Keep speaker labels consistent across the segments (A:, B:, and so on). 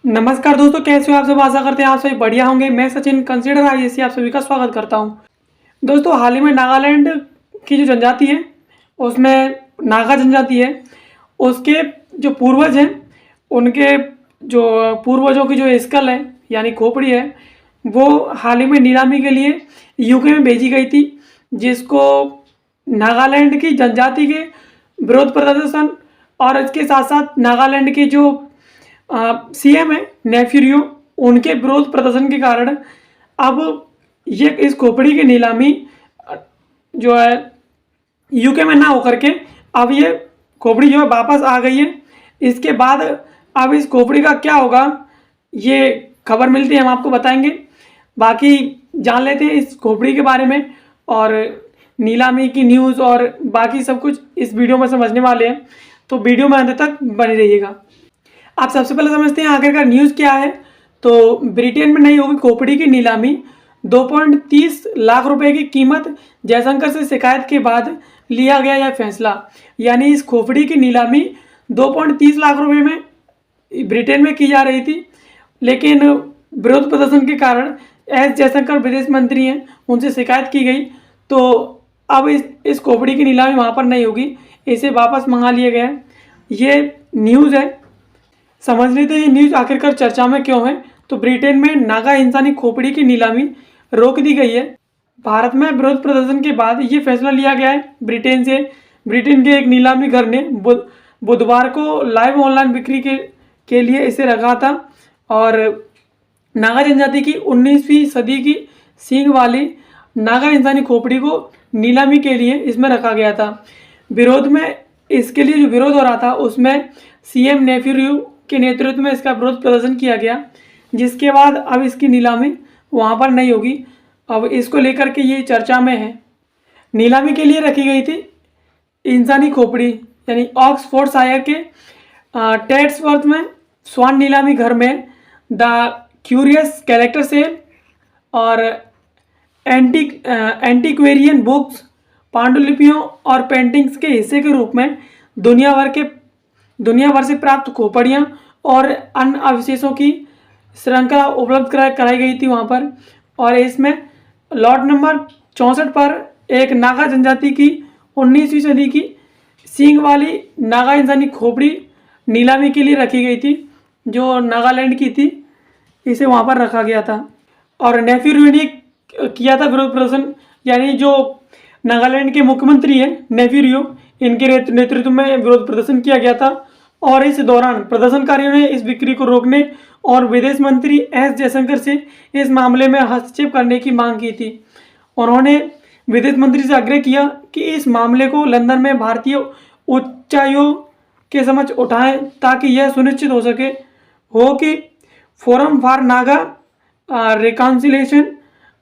A: नमस्कार दोस्तों, कैसे हो आप सब। आशा करते हैं आप सभी बढ़िया होंगे। मैं सचिन कंसीडर आईएएस आप सभी का स्वागत करता हूं। दोस्तों, हाल ही में नागालैंड की जो जनजाति है उसमें नागा जनजाति है, उसके जो पूर्वज हैं उनके जो पूर्वजों की जो स्कल है यानी खोपड़ी है वो हाल ही में नीलामी के लिए यूके में भेजी गई थी, जिसको नागालैंड की जनजाति के विरोध प्रदर्शन और इसके साथ साथ नागालैंड के जो सीएम है नेफ्यूरियो, उनके विरोध प्रदर्शन के कारण अब ये इस खोपड़ी की नीलामी जो है यूके में ना होकर के अब ये खोपड़ी जो है वापस आ गई है। इसके बाद अब इस खोपड़ी का क्या होगा ये खबर मिलती है, हम आपको बताएंगे। बाकी जान लेते हैं इस खोपड़ी के बारे में और नीलामी की न्यूज़ और बाकी सब कुछ इस वीडियो में समझने वाले हैं, तो वीडियो में अंत तक बने रहिएगा। आप सबसे पहले समझते हैं आखिरकार न्यूज़ क्या है। तो ब्रिटेन में नई होगी खोपड़ी की नीलामी, 2.30 लाख रुपए की कीमत। जयशंकर से शिकायत के बाद लिया गया यह फैसला, यानी इस खोपड़ी की नीलामी 2.30 लाख रुपए में ब्रिटेन में की जा रही थी, लेकिन विरोध प्रदर्शन के कारण एस जयशंकर विदेश मंत्री हैं, उनसे शिकायत की गई, तो अब इस खोपड़ी की नीलामी वहाँ पर नहीं होगी, इसे वापस मंगा लिया गया है। ये न्यूज़ है। समझ लेते हैं ये न्यूज़ आखिरकार चर्चा में क्यों है। तो ब्रिटेन में नागा इंसानी खोपड़ी की नीलामी रोक दी गई है। भारत में विरोध प्रदर्शन के बाद ये फैसला लिया गया है ब्रिटेन के एक नीलामी घर ने बुधवार को लाइव ऑनलाइन बिक्री के लिए इसे रखा था और नागा जनजाति की 19वीं सदी की सींग वाली नागा इंसानी खोपड़ी को नीलामी के लिए इसमें रखा गया था। विरोध में इसके लिए जो विरोध हो रहा था उसमें सीएम नेफ्यूरियो के नेतृत्व में इसका विरोध प्रदर्शन किया गया, जिसके बाद अब इसकी नीलामी वहाँ पर नहीं होगी। अब इसको लेकर के ये चर्चा में है। नीलामी के लिए रखी गई थी इंसानी खोपड़ी यानी ऑक्सफोर्डशायर के टेड्सवर्थ में स्वान नीलामी घर में द क्यूरियस कैरेक्टर सेल और एंटीक्वेरियन बुक्स, पांडुलिपियों और पेंटिंग्स के हिस्से के रूप में दुनिया भर से प्राप्त खोपड़ियाँ और अन्य अवशेषों की श्रृंखला उपलब्ध कराई गई थी वहाँ पर। और इसमें लॉट नंबर 64 पर एक नागा जनजाति की 19वीं सदी की सींग वाली नागा इंसानी खोपड़ी नीलामी के लिए रखी गई थी, जो नागालैंड की थी, इसे वहाँ पर रखा गया था। और नेफ्यूरियो ने किया था विरोध प्रदर्शन, यानी जो नागालैंड के मुख्यमंत्री हैं नेफ्यूरियो, इनके नेतृत्व में विरोध प्रदर्शन किया गया था। और इस दौरान प्रदर्शनकारियों ने इस बिक्री को रोकने और विदेश मंत्री एस जयशंकर से इस मामले में हस्तक्षेप करने की मांग की थी। उन्होंने विदेश मंत्री से आग्रह किया कि इस मामले को लंदन में भारतीय उच्चायोग के समक्ष उठाएं, ताकि यह सुनिश्चित हो कि फोरम फॉर नागा रिकॉन्सिलिएशन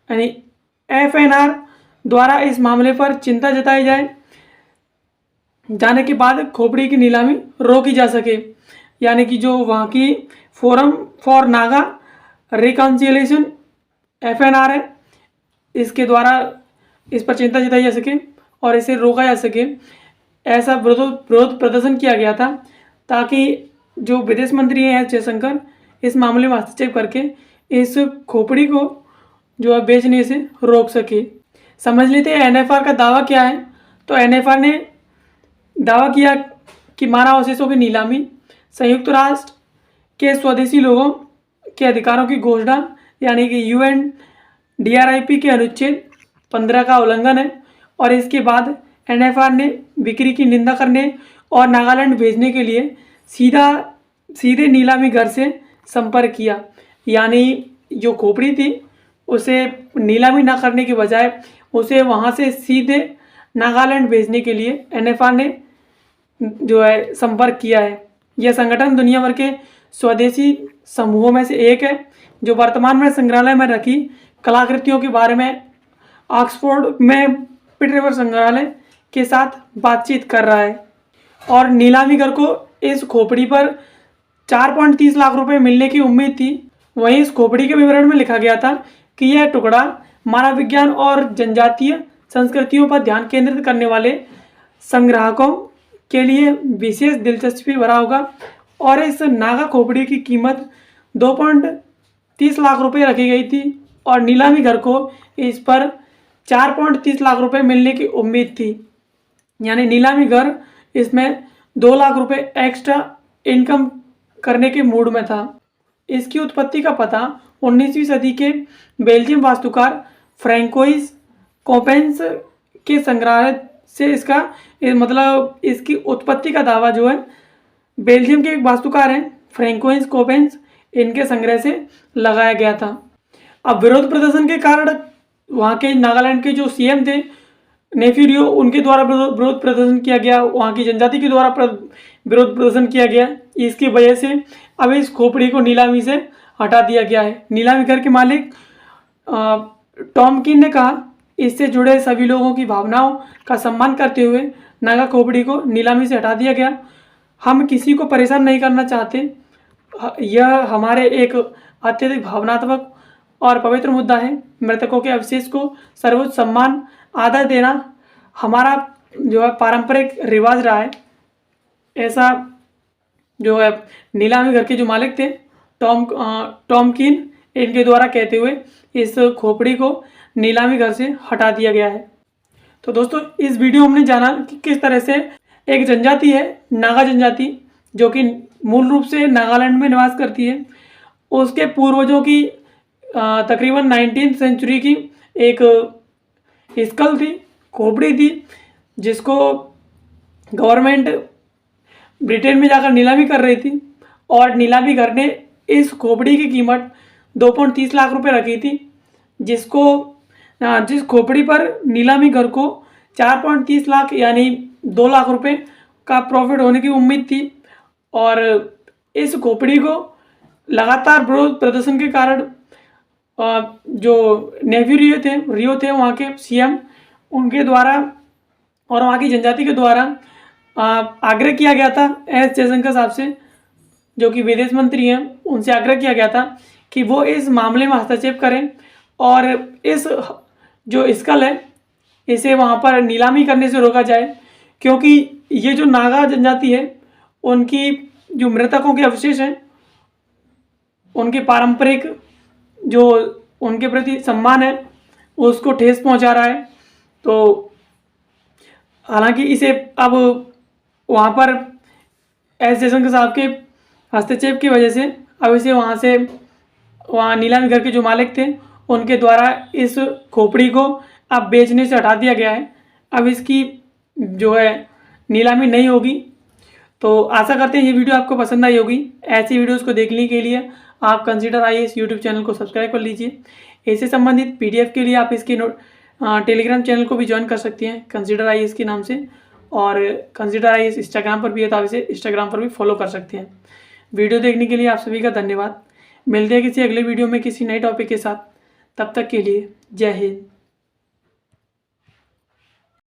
A: यानी FNR द्वारा इस मामले पर चिंता जताई जाने के बाद खोपड़ी की नीलामी रोकी जा सके। यानी कि जो वहाँ की forum for Naga reconciliation FNR है, इसके द्वारा इस पर चिंता जताई जा सके और इसे रोका जा सके, ऐसा विरोध प्रदर्शन किया गया था, ताकि जो विदेश मंत्री हैं एस जयशंकर इस मामले में हस्तक्षेप करके इस खोपड़ी को जो है बेचने से रोक सके। समझ लेते हैं NFR का दावा क्या है। तो NFR ने दावा किया कि मानव अवशेषों की नीलामी संयुक्त राष्ट्र के स्वदेशी लोगों के अधिकारों की घोषणा यानी कि UNDRIP के अनुच्छेद 15 का उल्लंघन है। और इसके बाद NFR ने बिक्री की निंदा करने और नागालैंड भेजने के लिए सीधे नीलामी घर से संपर्क किया। यानी जो खोपड़ी थी उसे नीलामी ना करने के बजाय उसे वहाँ से सीधे नागालैंड भेजने के लिए NFR ने जो है संपर्क किया है। यह संगठन दुनिया भर के स्वदेशी समूहों में से एक है, जो वर्तमान में संग्रहालय में रखी कलाकृतियों के बारे में ऑक्सफोर्ड में पिट रिवर संग्रहालय के साथ बातचीत कर रहा है। और नीलामी घर को इस खोपड़ी पर 4.30 लाख रुपए मिलने की उम्मीद थी। वहीं इस खोपड़ी के विवरण में लिखा गया था कि यह टुकड़ा मानव विज्ञान और जनजातीय संस्कृतियों पर ध्यान केंद्रित करने वाले संग्राहकों के लिए विशेष दिलचस्पी भरा होगा। और इस नागा खोपड़ी की कीमत 2.30 लाख रुपए रखी गई थी और नीलामी घर को इस पर 4.30 लाख रुपए मिलने की उम्मीद थी। यानी नीलामी घर इसमें 2 लाख रुपए एक्स्ट्रा इनकम करने के मूड में था। इसकी उत्पत्ति का पता 19वीं सदी के बेल्जियम वास्तुकार फ्रैंकोइस कोपेंस के संग्रहालय से मतलब इसकी उत्पत्ति का दावा जो है बेल्जियम के एक वास्तुकार हैं फ्रैंकोइस कोपेंस, इनके संग्रह से लगाया गया था। अब विरोध प्रदर्शन के कारण वहाँ के नागालैंड के जो सीएम थे नेफ्यू रियो, उनके द्वारा विरोध प्रदर्शन किया गया, वहाँ की जनजाति के द्वारा विरोध प्रदर्शन किया गया। इसकी वजह से अब इस खोपड़ी को नीलामी से हटा दिया गया है। नीलामी घर के मालिक टॉम किन ने कहा, इससे जुड़े सभी लोगों की भावनाओं का सम्मान करते हुए नागा खोपड़ी को नीलामी से हटा दिया गया। हम किसी को परेशान नहीं करना चाहते। यह हमारे एक अत्यधिक भावनात्मक और पवित्र मुद्दा है। मृतकों के अवशेष को सर्वोच्च सम्मान आदर देना हमारा जो है पारंपरिक रिवाज रहा है। ऐसा जो है नीलामी घर के जो मालिक थे टॉम किन, इनके द्वारा कहते हुए इस खोपड़ी को नीलामी घर से हटा दिया गया है। तो दोस्तों इस वीडियो में हमने जाना कि किस तरह से एक जनजाति है नागा जनजाति, जो कि मूल रूप से नागालैंड में निवास करती है, उसके पूर्वजों की तकरीबन 19वीं सेंचुरी की एक स्कल थी, खोपड़ी थी, जिसको गवर्नमेंट ब्रिटेन में जाकर नीलामी कर रही थी और नीलामी घर ने इस खोपड़ी की कीमत 2.30 लाख रुपए रखी थी, जिस खोपड़ी पर नीलामी घर को 4.30 लाख यानी 2 लाख रुपए का प्रॉफिट होने की उम्मीद थी। और इस खोपड़ी को लगातार विरोध प्रदर्शन के कारण जो नेफ्यू रियो थे वहाँ के सीएम, उनके द्वारा और वहाँ की जनजाति के द्वारा आग्रह किया गया था एस जयशंकर साहब से, जो कि विदेश मंत्री हैं, उनसे आग्रह किया गया था कि वो इस मामले में हस्तक्षेप करें और इस जो स्कल है इसे वहाँ पर नीलामी करने से रोका जाए, क्योंकि ये जो नागा जनजाति है उनकी जो मृतकों के अवशेष हैं, उनके पारंपरिक जो उनके प्रति सम्मान है उसको ठेस पहुँचा रहा है। तो हालांकि इसे अब वहाँ पर एस जयशंकर साहब के हस्तक्षेप की वजह से अब इसे वहाँ नीलामी घर के जो मालिक थे उनके द्वारा इस खोपड़ी को अब बेचने से हटा दिया गया है। अब इसकी जो है नीलामी नहीं होगी। तो आशा करते हैं ये वीडियो आपको पसंद आई होगी। ऐसी वीडियोस को देखने के लिए आप कंसीडर आईएएस यूट्यूब चैनल को सब्सक्राइब कर लीजिए। इससे संबंधित पीडीएफ के लिए आप इसके टेलीग्राम चैनल को भी ज्वाइन कर सकते हैं कंसीडर आईएएस के नाम से, और कंसीडर आईएएस इंस्टाग्राम पर भी है तो आप इसे इंस्टाग्राम पर भी फॉलो कर सकते हैं। वीडियो देखने के लिए आप सभी का धन्यवाद। मिलते हैं किसी अगले वीडियो में किसी नए टॉपिक के साथ। तब तक के लिए जय हिंद।